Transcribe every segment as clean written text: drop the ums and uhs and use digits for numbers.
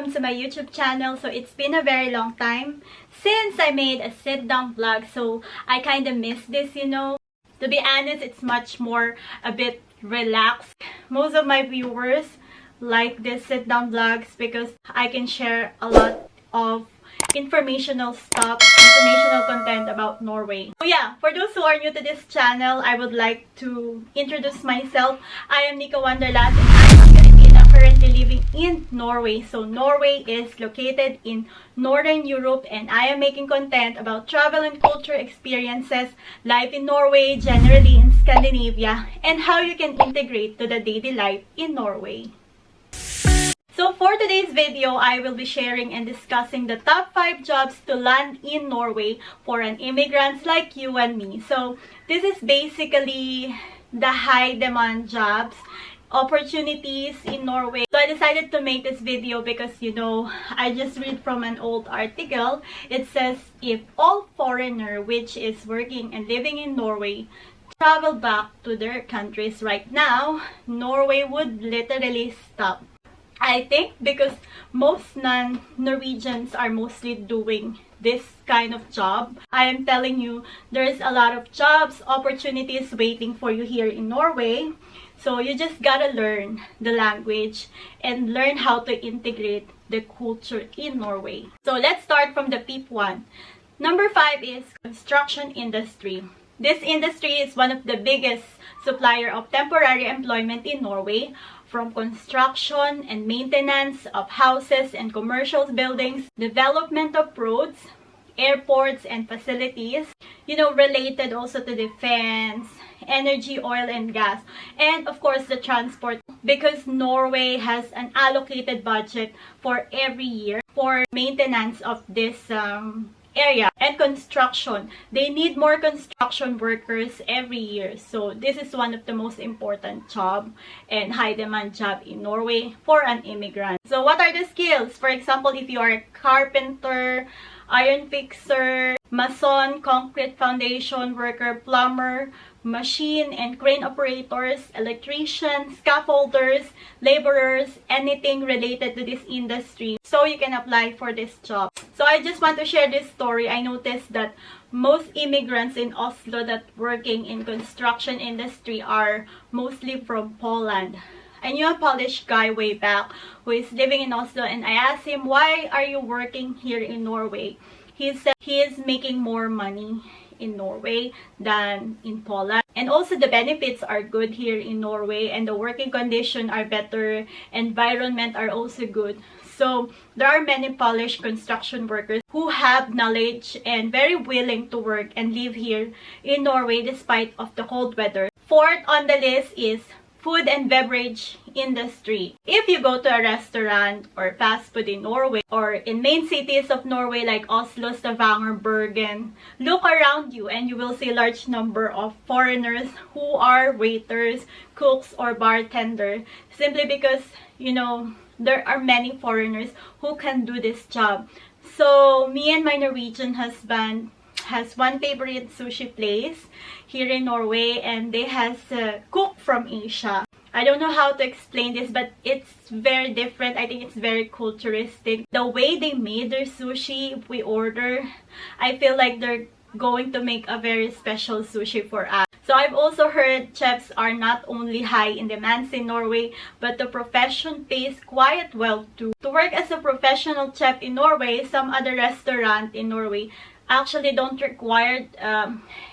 welcome to my YouTube channel. So it's been a very long time since I made a sit-down vlog, so I kind of miss this, you know. To be honest, it's much more a bit relaxed. Most of my viewers like this sit-down vlogs because I can share a lot of informational content about Norway. So yeah, for those who are new to this channel, I would like to introduce myself. I am Niccawanderlust and I am Filipina, currently living in Norway. So Norway is located in Northern Europe and I am making content about travel and culture experiences, life in Norway, generally in Scandinavia, and how you can integrate to the daily life in Norway. So for today's video, I will be sharing and discussing the top 5 jobs to land in Norway for an immigrants like you and me. So this is basically the high demand jobs, opportunities in Norway. So I decided to make this video because, you know, I just read from an old article. It says if all foreigner which is working and living in Norway travel back to their countries right now, Norway would literally stop. I think because most non-Norwegians are mostly doing this kind of job. I am telling you, there's a lot of jobs, opportunities waiting for you here in Norway. So you just gotta learn the language and learn how to integrate the culture in Norway. So let's start from the peep one. Number 5 is construction industry. This industry is one of the biggest supplier of temporary employment in Norway, from construction and maintenance of houses and commercial buildings, development of roads, airports and facilities, you know, related also to defense, energy, oil and gas, and of course the transport, because Norway has an allocated budget for every year for maintenance of this area and construction. They need more construction workers every year. So this is one of the most important job and high demand job in Norway for an immigrant. So what are the skills? For example, if you are a carpenter, iron fixer, mason, concrete foundation worker, plumber, machine and crane operators, electricians, scaffolders, laborers, anything related to this industry, so you can apply for this job. So I just want to share this story. I noticed that most immigrants in Oslo that working in construction industry are mostly from Poland. I knew a Polish guy way back who is living in Oslo, and I asked him, why are you working here in Norway? He said he is making more money in Norway than in Poland, and also the benefits are good here in Norway and the working conditions are better, environment are also good. So there are many Polish construction workers who have knowledge and very willing to work and live here in Norway despite of the cold weather. 4th on the list is food and beverage industry. If you go to a restaurant or fast food in Norway or in main cities of Norway like Oslo, Stavanger, Bergen, look around you and you will see a large number of foreigners who are waiters, cooks, or bartenders, simply because, you know, there are many foreigners who can do this job. So me and my Norwegian husband has one favorite sushi place here in Norway, and they has a cook from Asia. I don't know how to explain this, but it's very different. I think it's very culturistic. The way they made their sushi, if we order, I feel like they're going to make a very special sushi for us. So I've also heard chefs are not only high in demands in Norway, but the profession pays quite well too. To work as a professional chef in Norway, some other restaurant in Norway actually don't require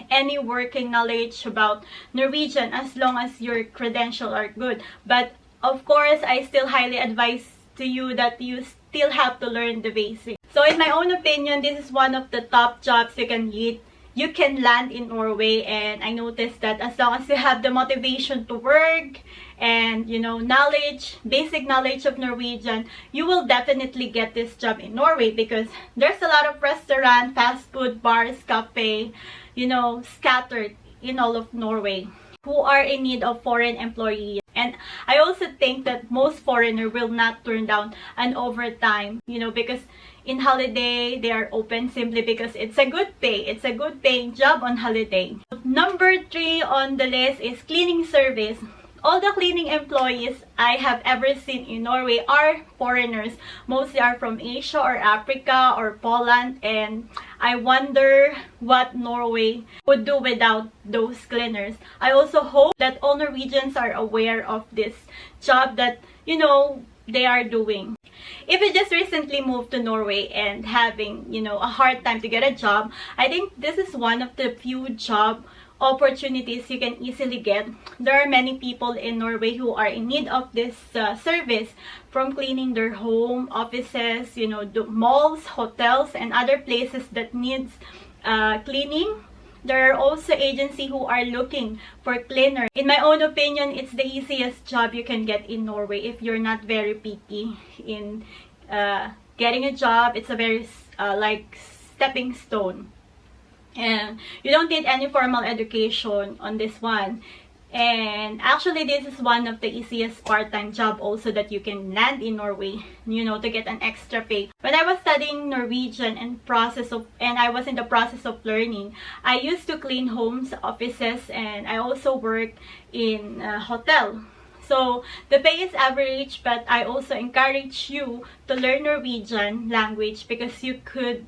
any working knowledge about Norwegian as long as your credentials are good. But of course, I still highly advise to you that you still have to learn the basics. So in my own opinion, this is one of the top jobs you can land in Norway, and I noticed that as long as you have the motivation to work and, you know, knowledge, basic knowledge of Norwegian, you will definitely get this job in Norway because there's a lot of restaurant, fast food, bars, cafe, you know, scattered in all of Norway who are in need of foreign employees. And I also think that most foreigners will not turn down an overtime, you know, because in holiday they are open simply because it's a good pay. It's a good paying job on holiday. Number 3 on the list is cleaning service. all the cleaning employees I have ever seen in Norway are foreigners. Mostly are from Asia or Africa or Poland, and I wonder what Norway would do without those cleaners. I also hope that all Norwegians are aware of this job that, you know, they are doing. If you just recently moved to Norway and having, you know, a hard time to get a job, I think this is one of the few job opportunities you can easily get. There are many people in Norway who are in need of this service, from cleaning their home, offices, you know, malls, hotels, and other places that needs cleaning. There are also agencies who are looking for cleaners. In my own opinion, it's the easiest job you can get in Norway if you're not very picky in getting a job. It's a very like stepping stone. And you don't need any formal education on this one. And actually, this is one of the easiest part-time job also that you can land in Norway, you know, to get an extra pay. When I was studying Norwegian and I was in the process of learning, I used to clean homes, offices, and I also worked in a hotel. So the pay is average, but I also encourage you to learn Norwegian language because you could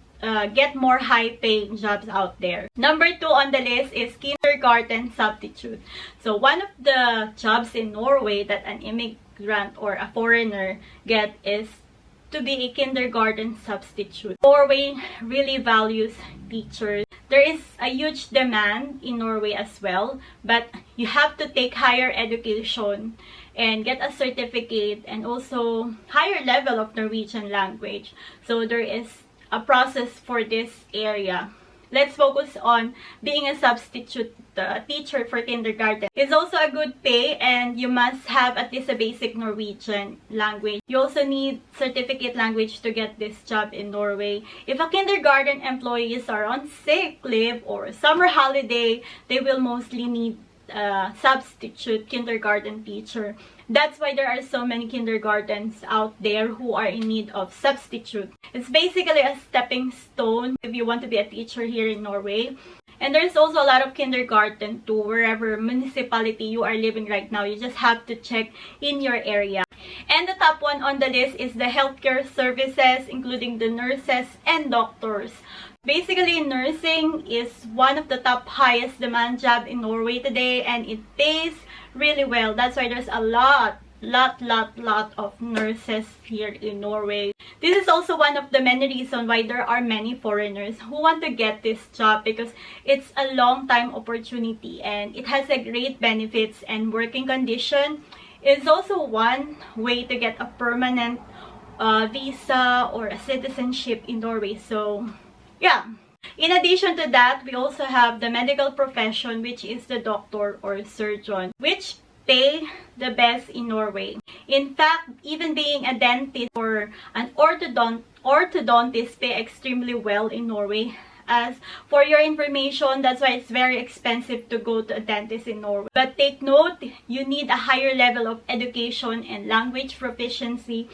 get more high-paying jobs out there. Number 2 on the list is kindergarten substitute. So one of the jobs in Norway that an immigrant or a foreigner get is to be a kindergarten substitute. Norway really values teachers. There is a huge demand in Norway as well, but you have to take higher education and get a certificate and also higher level of Norwegian language. So there is a process for this area. Let's focus on being a substitute teacher for kindergarten. It's also a good pay, and you must have at least a basic Norwegian language. You also need certificate language to get this job in Norway. If a kindergarten employees are on sick leave or summer holiday, they will mostly need a substitute kindergarten teacher. That's why there are so many kindergartens out there who are in need of substitute. It's basically a stepping stone if you want to be a teacher here in Norway. And there's also a lot of kindergarten too, wherever municipality you are living right now. You just have to check in your area. And the top one on the list is the healthcare services, including the nurses and doctors. Basically, nursing is one of the top highest demand job in Norway today, and it pays really well. That's why there's a lot of nurses here in Norway. This is also one of the many reasons why there are many foreigners who want to get this job, because it's a long time opportunity and it has a great benefits and working condition. It's also one way to get a permanent visa or a citizenship in Norway. So yeah. In addition to that, we also have the medical profession, which is the doctor or surgeon, which pay the best in Norway. In fact, even being a dentist or an orthodontist pay extremely well in Norway. As for your information, that's why it's very expensive to go to a dentist in Norway. But take note, you need a higher level of education and language proficiency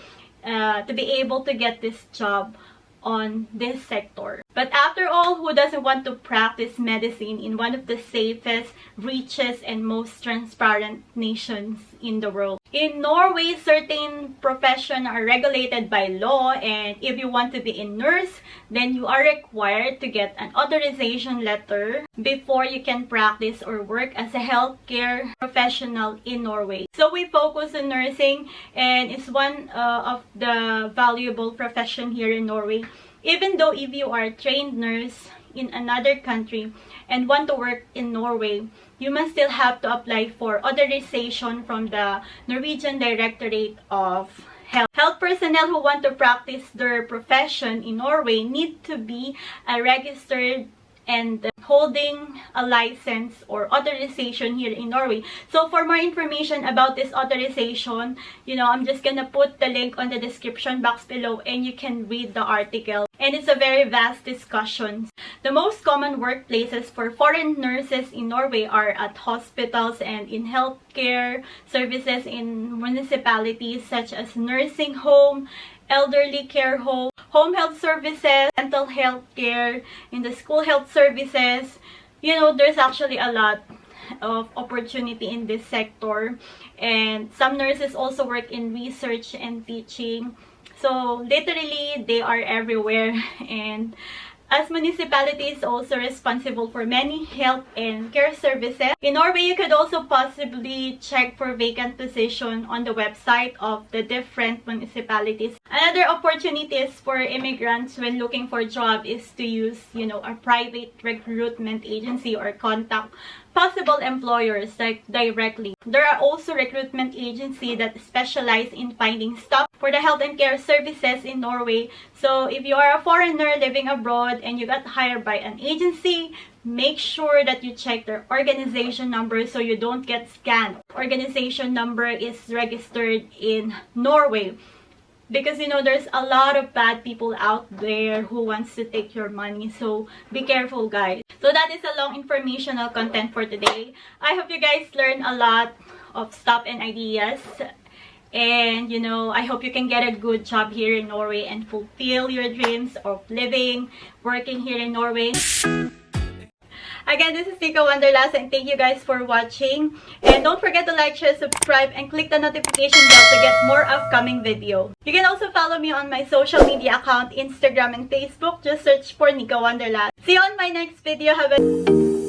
to be able to get this job on this sector. But after all, who doesn't want to practice medicine in one of the safest, richest, and most transparent nations in the world? In Norway, certain professions are regulated by law, and if you want to be a nurse, then you are required to get an authorization letter before you can practice or work as a healthcare professional in Norway. So we focus on nursing, and it's one of the valuable profession here in Norway. Even though if you are a trained nurse in another country and want to work in Norway, you must still have to apply for authorization from the Norwegian Directorate of Health. Health personnel who want to practice their profession in Norway need to be a registered and holding a license or authorization here in Norway. So for more information about this authorization, I'm just gonna put the link on the description box below and you can read the article. And it's a very vast discussion. The most common workplaces for foreign nurses in Norway are at hospitals and in healthcare services in municipalities such as nursing home, elderly care home, home health services, mental health care, in the school health services. There's actually a lot. of opportunity in this sector, and some nurses also work in research and teaching. So literally they are everywhere. And as municipality is also responsible for many health and care services. In Norway, you could also possibly check for vacant position on the website of the different municipalities. Another opportunities for immigrants when looking for a job is to use, a private recruitment agency or contact possible employers like directly. There are also recruitment agencies that specialize in finding staff for the health and care services in Norway. So if you are a foreigner living abroad and you got hired by an agency, make sure that you check their organization number so you don't get scammed. Organization number is registered in Norway. Because there's a lot of bad people out there who wants to take your money. So be careful, guys. So that is a long informational content for today. I hope you guys learn a lot of stuff and ideas. And I hope you can get a good job here in Norway and fulfill your dreams of living, working here in Norway. Again, this is Niccawanderlust, and thank you guys for watching. And don't forget to like, share, subscribe, and click the notification bell to get more upcoming video. You can also follow me on my social media account, Instagram and Facebook. Just search for Niccawanderlust. See you on my next video. Have a